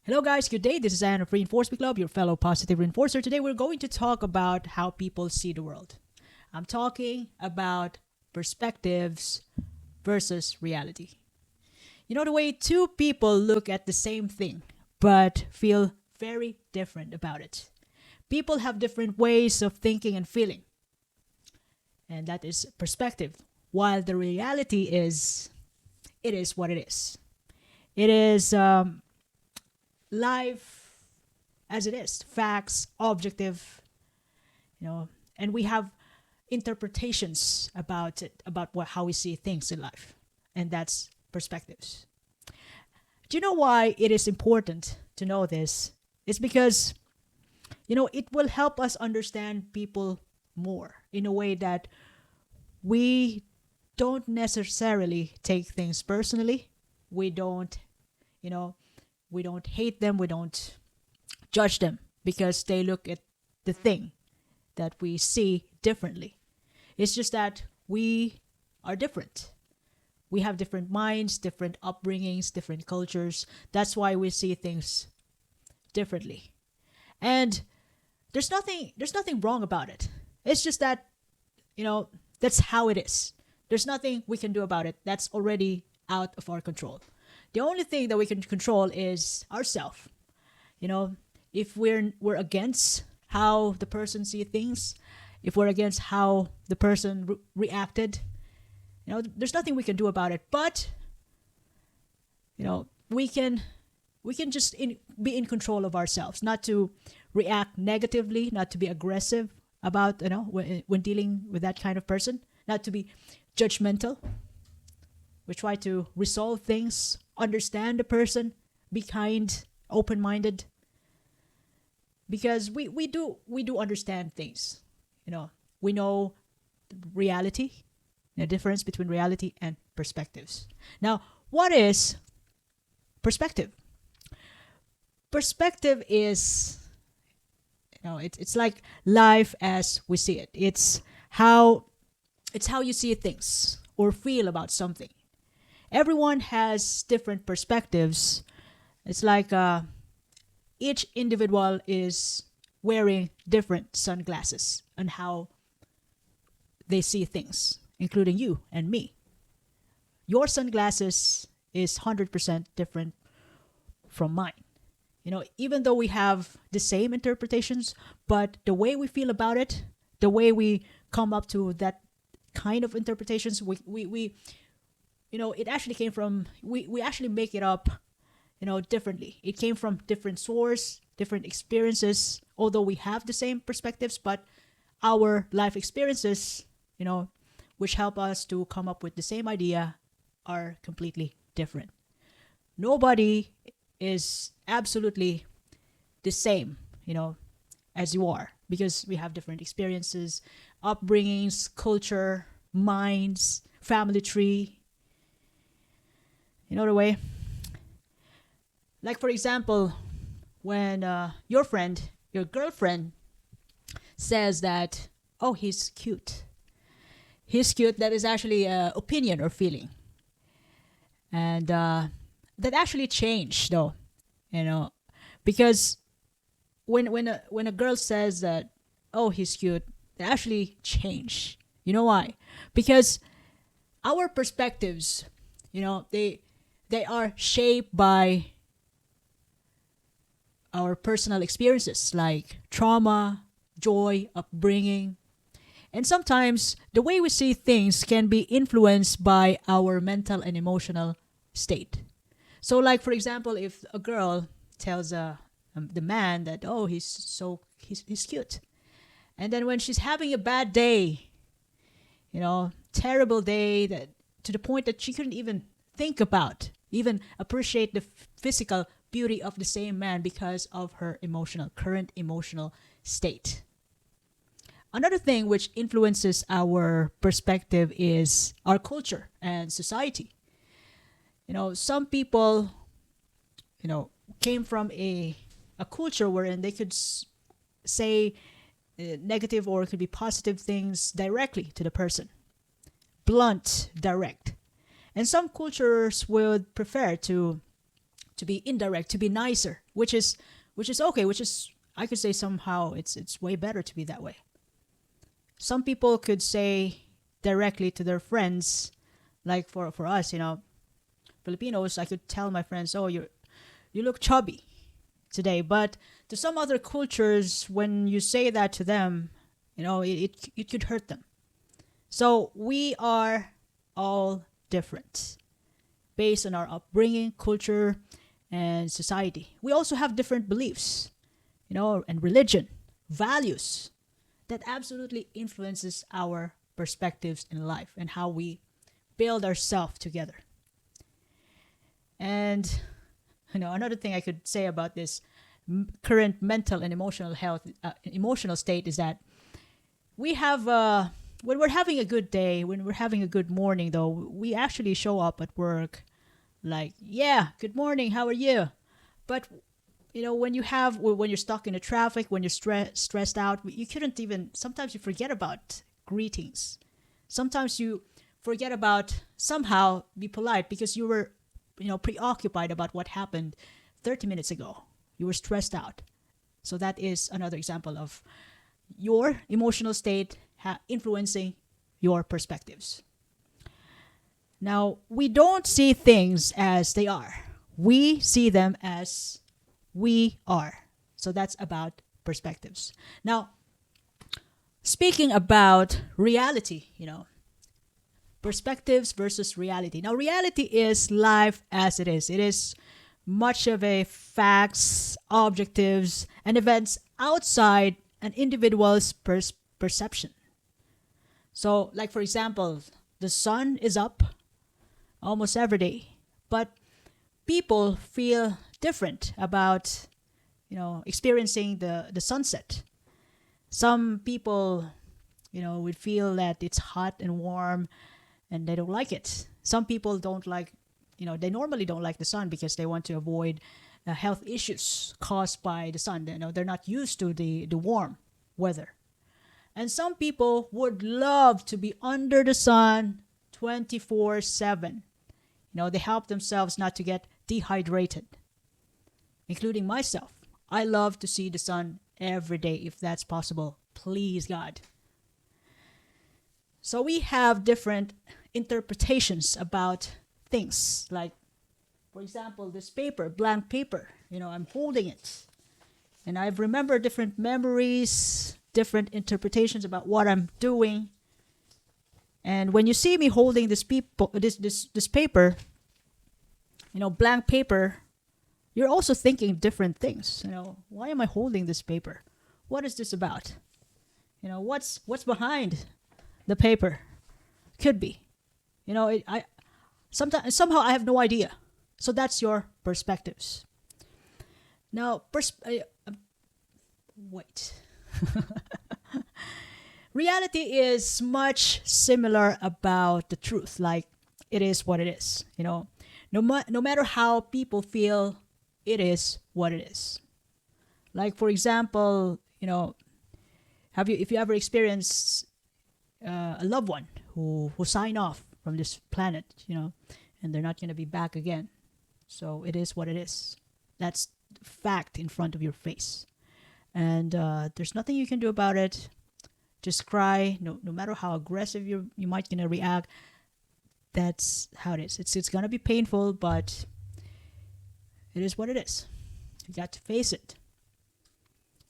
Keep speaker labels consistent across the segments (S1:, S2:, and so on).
S1: Hello, guys. Good day. This is Anne of Reinforcement Club, your fellow positive reinforcer. Today, we're going to talk about how people see the world. I'm talking about perspectives versus reality. You know, the way two people look at the same thing but feel very different about it. People have different ways of thinking and feeling, and that is perspective. While the reality is, it is what it is. It is life as it is, facts, objective, and we have interpretations about it, about how we see things in life, and that's perspectives. Do you know why it is important to know this? It's because it will help us understand people more in a way that we don't necessarily take things personally. We don't, you know, we don't hate them. We don't judge them because they look at the thing that we see differently. It's just that we are different. We have different minds, different upbringings, different cultures. That's why we see things differently. And there's nothing wrong about it. It's just that, that's how it is. There's nothing we can do about it. That's already out of our control. The only thing that we can control is ourselves. If we're against how the person see things, if we're against how the person reacted, there's nothing we can do about it. But we can just be in control of ourselves, not to react negatively, not to be aggressive about when dealing with that kind of person, not to be judgmental. We try to resolve things, understand the person, be kind, open-minded, because we do understand things. We know reality, the difference between reality and perspectives. Now, what is perspective? Perspective is, it's like life as we see it. It's how you see things or feel about something. Everyone has different perspectives. It's like each individual is wearing different sunglasses on how they see things, including you and me. Your sunglasses is 100% different from mine. Even though we have the same interpretations, but the way we feel about it, the way we come up to that kind of interpretations, we it actually came from, we actually make it up, differently. It came from different source, different experiences, although we have the same perspectives, but our life experiences, which help us to come up with the same idea, are completely different. Nobody is absolutely the same, as you are, because we have different experiences, upbringings, culture, minds, family tree. The way, like for example, when your girlfriend says that, oh, he's cute, that is actually an opinion or feeling. And that actually changed though, because when a girl says that, oh, he's cute, it actually changed. You know why? Because our perspectives, they are shaped by our personal experiences like trauma, joy, upbringing. And sometimes the way we see things can be influenced by our mental and emotional state. So like for example, if a girl tells the man that, oh, he's cute. And then when she's having a bad day, terrible day, that to the point that she couldn't even think about, even appreciate the physical beauty of the same man because of her current emotional state. Another thing which influences our perspective is our culture and society. Some people, came from a culture wherein they could say negative or it could be positive things directly to the person. Blunt, direct. And some cultures would prefer to to be indirect, to be nicer, which is okay, which is, I could say, somehow it's way better to be that way. Some people could say directly to their friends, like for us, Filipinos, I could tell my friends, "Oh, you look chubby today." But to some other cultures, when you say that to them, it could hurt them. So we are all different based on our upbringing, culture, and society. We also have different beliefs, and religion, values that absolutely influences our perspectives in life and how we build ourselves together. And another thing I could say about this current mental and emotional health, emotional state is that we have when we're having a good day, when we're having a good morning, though, we actually show up at work like, yeah, good morning, how are you? But when you're stuck in the traffic, when you're stressed out, you couldn't even, sometimes you forget about greetings. Sometimes you forget about somehow be polite because you were preoccupied about what happened 30 minutes ago. You were stressed out. So that is another example of your emotional state influencing your perspectives. Now, we don't see things as they are. We see them as we are. So that's about perspectives. Now, speaking about reality, perspectives versus reality. Now, reality is life as it is. It is much of a facts, objectives, and events outside an individual's perception. So, like for example, the sun is up almost every day, but people feel different about, experiencing the sunset. Some people, would feel that it's hot and warm and they don't like it. Some people don't like, they normally don't like the sun because they want to avoid health issues caused by the sun. They're not used to the warm weather. And some people would love to be under the sun 24/7. They help themselves not to get dehydrated, including myself. I love to see the sun every day if that's possible. Please, God. So we have different interpretations about things. Like, for example, this paper, blank paper. I'm holding it. And I've remembered different memories, different interpretations about what I'm doing. And when you see me holding this paper, blank paper, you're also thinking different things. Why am I holding this paper? What is this about? What's behind the paper? Could be. Somehow I have no idea. So that's your perspectives. Now, wait. Reality is much similar about the truth. Like, it is what it is. No matter how people feel, it is what it is. Like, for example, if you ever experienced a loved one who sign off from this planet, and they're not going to be back again. So it is what it is. That's fact in front of your face. And there's nothing you can do about it. Just cry. No matter how aggressive you might gonna react. That's how it is. It's gonna be painful, but it is what it is. You got to face it.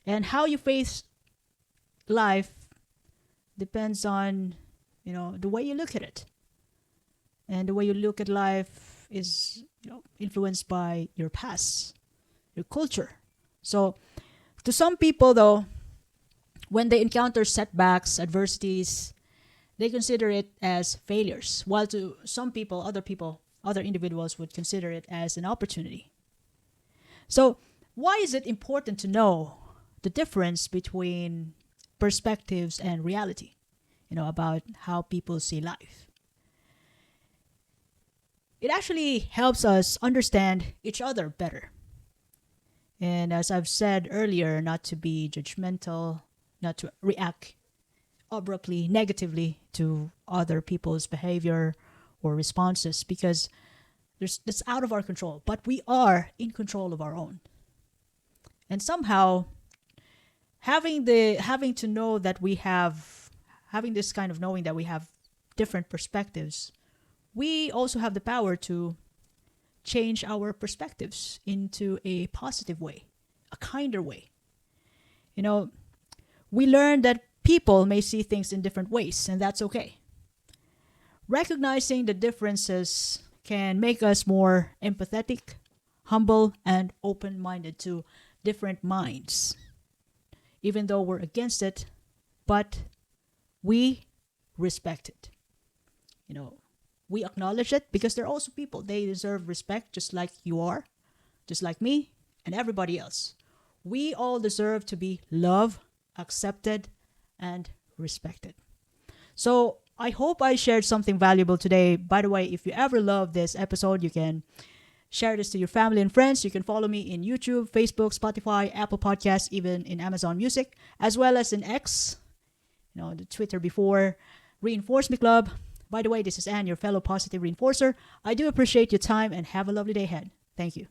S1: And how you face life depends on, the way you look at it. And the way you look at life is, influenced by your past, your culture. So, to some people, though, when they encounter setbacks, adversities, they consider it as failures. While to some people, other individuals would consider it as an opportunity. So, why is it important to know the difference between perspectives and reality? About how people see life. It actually helps us understand each other better. And as I've said earlier, not to be judgmental, not to react abruptly, negatively to other people's behavior or responses, because That's out of our control, but we are in control of our own. And somehow, having to know that we have having this kind of knowing that we have different perspectives, we also have the power to change our perspectives into a positive way, a kinder way. You know, we learn that people may see things in different ways, and that's okay. Recognizing the differences can make us more empathetic, humble, and open minded to different minds, even though we're against it, but we respect it. You know, we acknowledge it because they're also people. They deserve respect just like you are, just like me, and everybody else. We all deserve to be loved, accepted, and respected. So I hope I shared something valuable today. By the way, if you ever love this episode, you can share this to your family and friends. You can follow me in YouTube, Facebook, Spotify, Apple Podcasts, even in Amazon Music, as well as in X, the Twitter before, Reinforce Me Club. By the way, this is Anne, your fellow positive reinforcer. I do appreciate your time and have a lovely day ahead. Thank you.